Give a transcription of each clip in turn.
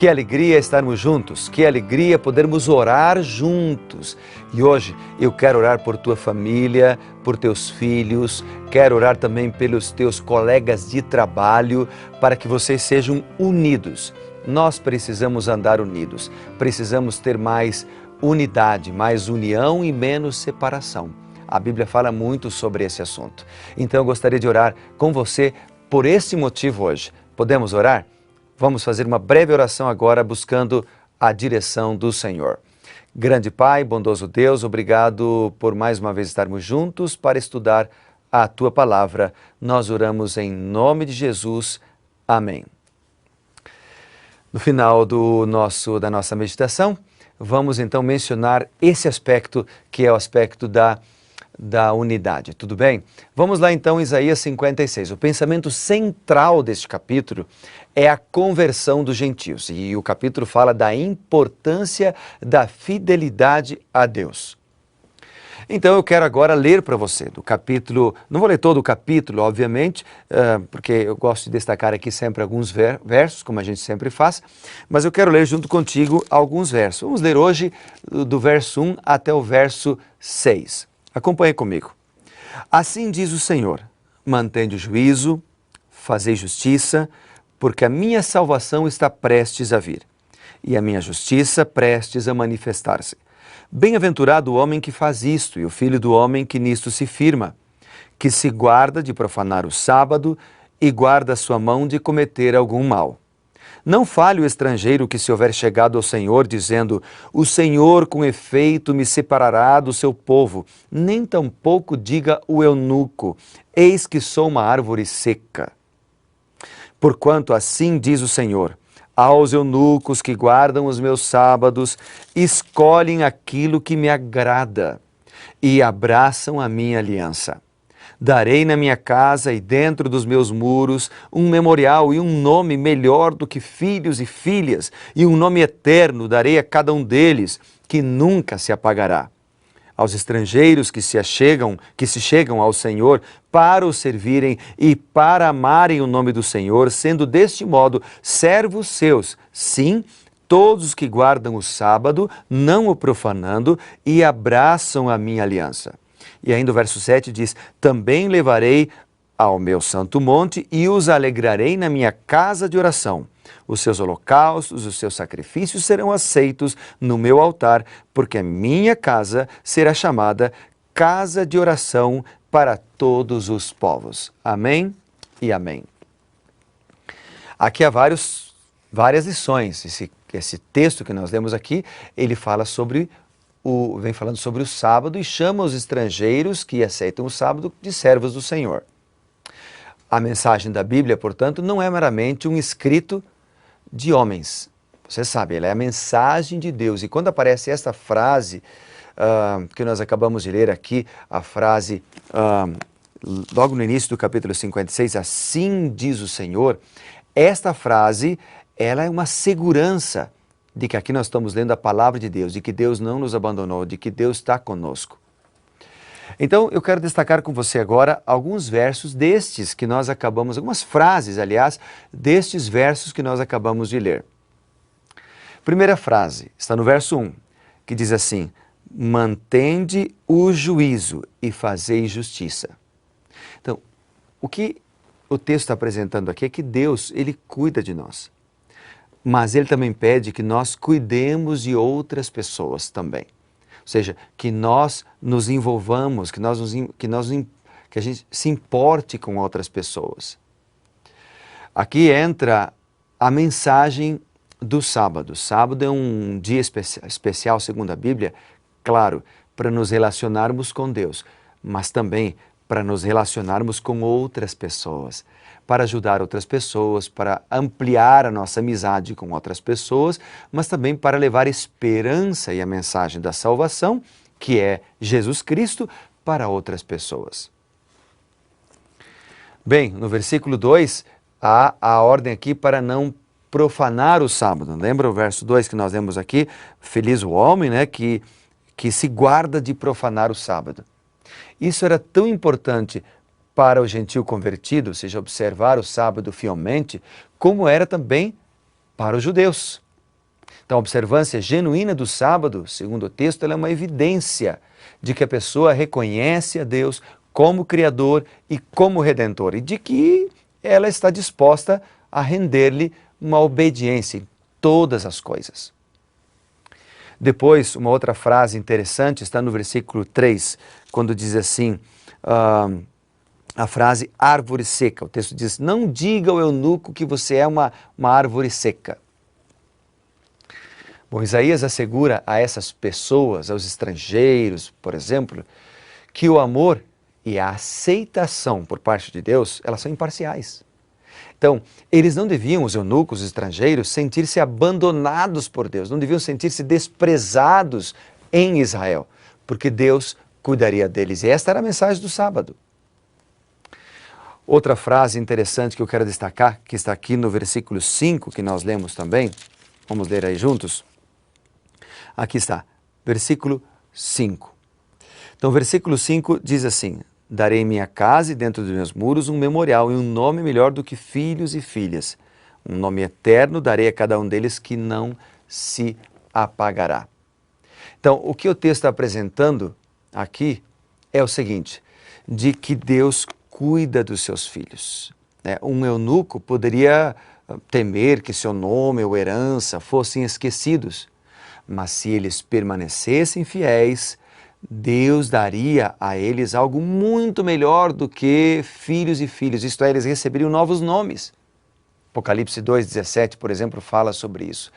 Que alegria estarmos juntos, que alegria podermos orar juntos. E hoje eu quero orar por tua família, por teus filhos, quero orar também pelos teus colegas de trabalho, para que vocês sejam unidos. Nós precisamos andar unidos, precisamos ter mais unidade, mais união e menos separação. A Bíblia fala muito sobre esse assunto. Então eu gostaria de orar com você por esse motivo hoje. Podemos orar? Vamos fazer uma breve oração agora buscando a direção do Senhor. Grande Pai, bondoso Deus, obrigado por mais uma vez estarmos juntos para estudar a Tua Palavra. Nós oramos em nome de Jesus. Amém. No final da nossa meditação, vamos então mencionar esse aspecto que é o aspecto da unidade, tudo bem? Vamos lá então, Isaías 56. O pensamento central deste capítulo é a conversão dos gentios. E o capítulo fala da importância da fidelidade a Deus. Então eu quero agora ler para você do capítulo, não vou ler todo o capítulo, obviamente, porque eu gosto de destacar aqui sempre alguns versos, como a gente sempre faz, mas eu quero ler junto contigo alguns versos. Vamos ler hoje do verso 1 até o verso 6. Acompanhe comigo. Assim diz o Senhor, mantende o juízo, fazei justiça, porque a minha salvação está prestes a vir, e a minha justiça prestes a manifestar-se. Bem-aventurado o homem que faz isto, e o filho do homem que nisto se firma, que se guarda de profanar o sábado e guarda a sua mão de cometer algum mal. Não fale o estrangeiro que se houver chegado ao Senhor, dizendo, o Senhor com efeito me separará do seu povo, nem tampouco diga o eunuco, eis que sou uma árvore seca. Porquanto assim diz o Senhor, aos eunucos que guardam os meus sábados, escolhem aquilo que me agrada e abraçam a minha aliança. Darei na minha casa e dentro dos meus muros um memorial e um nome melhor do que filhos e filhas, e um nome eterno darei a cada um deles, que nunca se apagará. Aos estrangeiros que se chegam ao Senhor para o servirem e para amarem o nome do Senhor, sendo deste modo servos seus, sim, todos os que guardam o sábado, não o profanando, e abraçam a minha aliança. E ainda o verso 7 diz, também levarei ao meu santo monte e os alegrarei na minha casa de oração. Os seus holocaustos, os seus sacrifícios serão aceitos no meu altar, porque a minha casa será chamada casa de oração para todos os povos. Amém e amém. Aqui há várias lições. Esse texto que nós lemos aqui, ele fala vem falando sobre o sábado e chama os estrangeiros que aceitam o sábado de servos do Senhor. A mensagem da Bíblia, portanto, não é meramente um escrito de homens. Você sabe, ela é a mensagem de Deus. E quando aparece esta frase que nós acabamos de ler aqui, a frase logo no início do capítulo 56, assim diz o Senhor, esta frase, ela é uma segurança de que aqui nós estamos lendo a palavra de Deus, de que Deus não nos abandonou, de que Deus está conosco. Então, eu quero destacar com você agora alguns versos destes que nós algumas frases, aliás, destes versos que nós acabamos de ler. Primeira frase, está no verso 1, que diz assim, mantende o juízo e fazei justiça. Então, o que o texto está apresentando aqui é que Deus, Ele cuida de nós. Mas Ele também pede que nós cuidemos de outras pessoas também. Ou seja, que nós nos envolvamos, que a gente se importe com outras pessoas. Aqui entra a mensagem do sábado. Sábado é um dia especial, segundo a Bíblia, claro, para nos relacionarmos com Deus, mas também para nos relacionarmos com outras pessoas, para ajudar outras pessoas, para ampliar a nossa amizade com outras pessoas, mas também para levar esperança e a mensagem da salvação, que é Jesus Cristo, para outras pessoas. Bem, no versículo 2, há a ordem aqui para não profanar o sábado. Lembra o verso 2 que nós lemos aqui? Feliz o homem, né, que se guarda de profanar o sábado. Isso era tão importante para o gentio convertido, ou seja, observar o sábado fielmente, como era também para os judeus. Então, a observância genuína do sábado, segundo o texto, ela é uma evidência de que a pessoa reconhece a Deus como Criador e como Redentor, e de que ela está disposta a render-lhe uma obediência em todas as coisas. Depois, uma outra frase interessante está no versículo 3, quando diz assim, a frase árvore seca. O texto diz, não diga ao eunuco que você é uma árvore seca. Bom, Isaías assegura a essas pessoas, aos estrangeiros, por exemplo, que o amor e a aceitação por parte de Deus, elas são imparciais. Então, eles não deviam, os eunucos, os estrangeiros, sentir-se abandonados por Deus, não deviam sentir-se desprezados em Israel, porque Deus cuidaria deles. E esta era a mensagem do sábado. Outra frase interessante que eu quero destacar, que está aqui no versículo 5, que nós lemos também, vamos ler aí juntos. Aqui está, versículo 5. Então, versículo 5 diz assim, darei em minha casa e dentro dos meus muros um memorial e um nome melhor do que filhos e filhas. Um nome eterno darei a cada um deles que não se apagará. Então, o que o texto está apresentando aqui é o seguinte, de que Deus cuida dos seus filhos. Um eunuco poderia temer que seu nome ou herança fossem esquecidos, mas se eles permanecessem fiéis, Deus daria a eles algo muito melhor do que filhos e filhas, isto é, eles receberiam novos nomes. Apocalipse 2,17, por exemplo, fala sobre isso.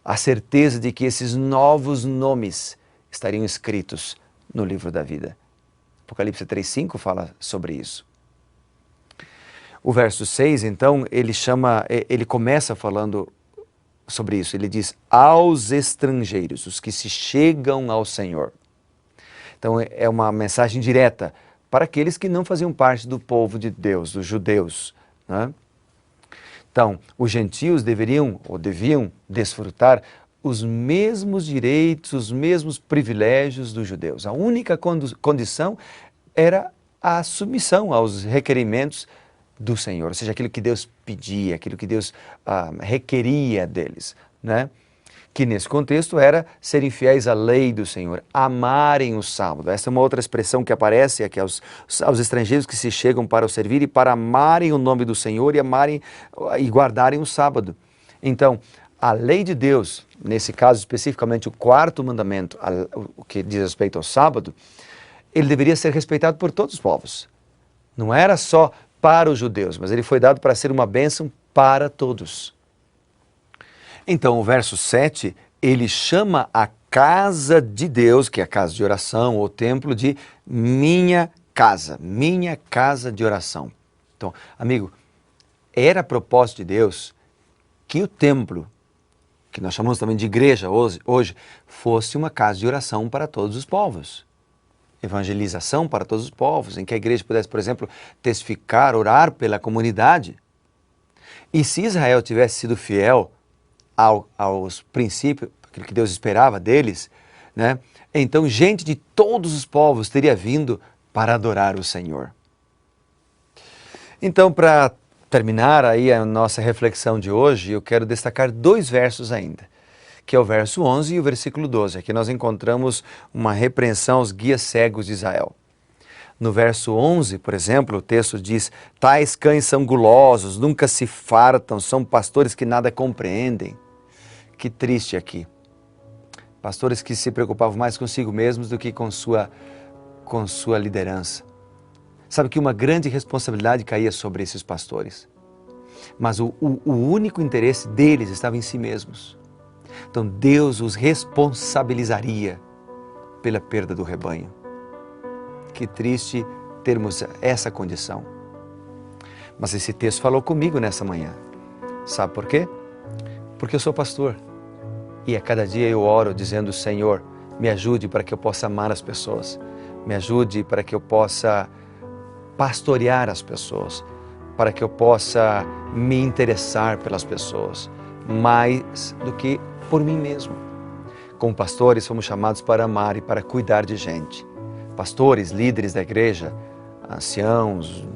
A certeza de que esses novos nomes estariam escritos no livro da vida. Apocalipse 3,5 fala sobre isso. O verso 6, então, ele começa falando sobre isso. Ele diz, aos estrangeiros, os que se chegam ao Senhor. Então, é uma mensagem direta para aqueles que não faziam parte do povo de Deus, dos judeus, né? Então, os gentios deviam desfrutar os mesmos direitos, os mesmos privilégios dos judeus. A única condição era a submissão aos requerimentos do Senhor, ou seja, aquilo que Deus pedia, aquilo que Deus requeria deles, né? Que nesse contexto era serem fiéis à lei do Senhor, amarem o sábado. Essa é uma outra expressão que aparece aqui aos estrangeiros que se chegam para o servir e para amarem o nome do Senhor e amarem e guardarem o sábado. Então, a lei de Deus, nesse caso especificamente o quarto mandamento, o que diz respeito ao sábado, ele deveria ser respeitado por todos os povos. Não era só para os judeus, mas ele foi dado para ser uma bênção para todos. Então, o verso 7, ele chama a casa de Deus, que é a casa de oração, ou templo, de minha casa de oração. Então, amigo, era propósito de Deus que o templo, que nós chamamos também de igreja hoje, fosse uma casa de oração para todos os povos. Evangelização para todos os povos, em que a igreja pudesse, por exemplo, testificar, orar pela comunidade. E se Israel tivesse sido fiel aos princípios, aquilo que Deus esperava deles, né? Então gente de todos os povos teria vindo para adorar o Senhor. Então, para terminar aí a nossa reflexão de hoje, eu quero destacar 2 versos ainda, que é o verso 11 e o versículo 12. Aqui nós encontramos uma repreensão aos guias cegos de Israel. No verso 11, por exemplo, o texto diz, tais cães são gulosos, nunca se fartam, são pastores que nada compreendem. Que triste aqui. Pastores que se preocupavam mais consigo mesmos do que com sua liderança. Sabe que uma grande responsabilidade caía sobre esses pastores. Mas o único interesse deles estava em si mesmos. Então Deus os responsabilizaria pela perda do rebanho. Que triste termos essa condição. Mas esse texto falou comigo nessa manhã. Sabe por quê? Porque eu sou pastor. E a cada dia eu oro dizendo, Senhor, me ajude para que eu possa amar as pessoas. Me ajude para que eu possa pastorear as pessoas. Para que eu possa me interessar pelas pessoas. Mais do que por mim mesmo. Como pastores, somos chamados para amar e para cuidar de gente. Pastores, líderes da igreja, anciãos,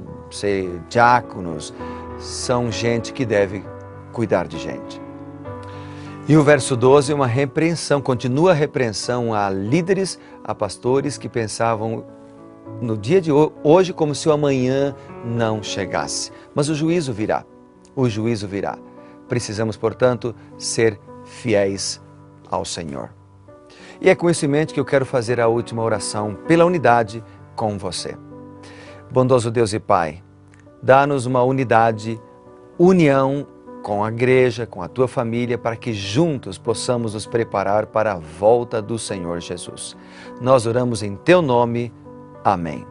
diáconos, são gente que deve cuidar de gente. E o verso 12 é uma repreensão, continua a repreensão a líderes, a pastores que pensavam no dia de hoje como se o amanhã não chegasse. Mas o juízo virá, o juízo virá. Precisamos, portanto, ser fiéis ao Senhor. E é com isso em mente que eu quero fazer a última oração pela unidade com você. Bondoso Deus e Pai, dá-nos uma unidade, união com a igreja, com a tua família, para que juntos possamos nos preparar para a volta do Senhor Jesus. Nós oramos em teu nome. Amém.